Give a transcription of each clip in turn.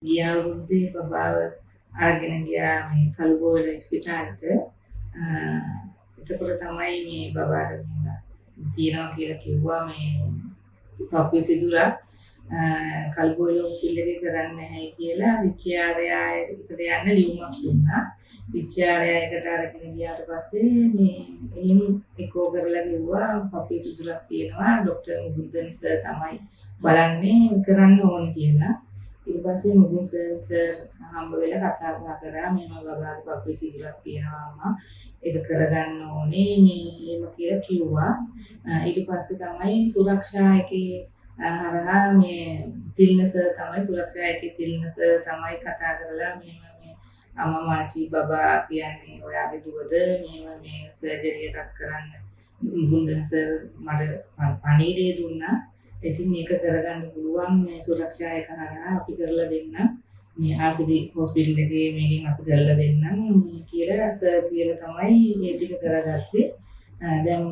ගිය අවුරුද්දේ බබාව අරගෙන ගියා මේ කළුබෝවිල ඉස්පිතාලෙට. එතකොට තමයි මේ බබාට මෙහෙම තියෙනවා කියලා කිව්වා මේ පපුවේ සිදුරක්. කළුබෝවිල හොස්පිටල් එකේ කරන්නේ නැහැ කියලා වික්‍යාරයා එකට යන්න ලියුමක් දුන්නා. වික්‍යාරයා එකට අරගෙන ගියාට පස්සේ මේ එහෙම එකෝ කරලා කිව්වා පපුවේ සිදුරක් තියෙනවා. ડોක්ටර් මුදුන්දෙන් සර් තමයි බලන්නේ කරන්න ඕනේ කියලා. ඊට පස්සේ මුගුන් සර් හම්බ වෙලා කතා බහ කරා මෙහෙම බබාගේ පපුවේ සිදුරක් තියෙනවා අම්මා ඒක කරගන්න ඕනේ මේ එහෙම කියලා කිව්වා. ඊට පස්සේ තමයි සුරක්ෂා එකේ හරහා මේ තිල්න සර් තමයි සුරක්ෂා එකේ තිල්න සර් තමයි කතා කරලා මෙහෙම මේ අම්මා මාෂි බබා කියන්නේ ඔයාගේ දුවද මෙහෙම මේ සර්ජරි එකක් කරන්න මුගුන් සර් මට පණිවිඩය දුන්නා. ඉතින් මේක කරගන්න පුළුවන් මේ සුරක්ෂා එක හරහා අපි කරලා දෙන්න. මේ ආසිරි හොස්පිටල් එකේ මේකෙන් අපි කරලා දෙන්නම් කියලා සර් කියලා තමයි මේ ටික කරගත්තේ. දැන්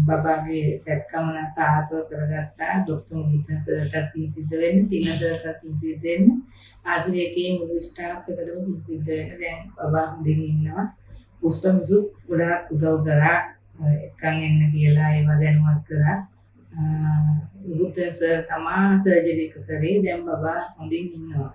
බබාගේ සැත්කමන සාහතව කරගත්තා. ડોක්ටර් මුදිත සර්ට පින් සිද්ධ වෙන්න, තින සර්ට පින් සිද්ධ වෙන්න, ආසිරි එකේ මුළු ස්ටාෆ් එකටම පින් සිද්ධ වෙන්න. දැන් බබා හොඳින් ඉන්නවා. පුෂ්පමිසු ගොඩාක් උදව් කරා එක්කන් එන්න කියලා ඒවා දැනුවත් කරා. බුද්ධ සර් තමා සර්ජරි එක කරේ. දැන් බබා හොඳින් ඉන්නවා.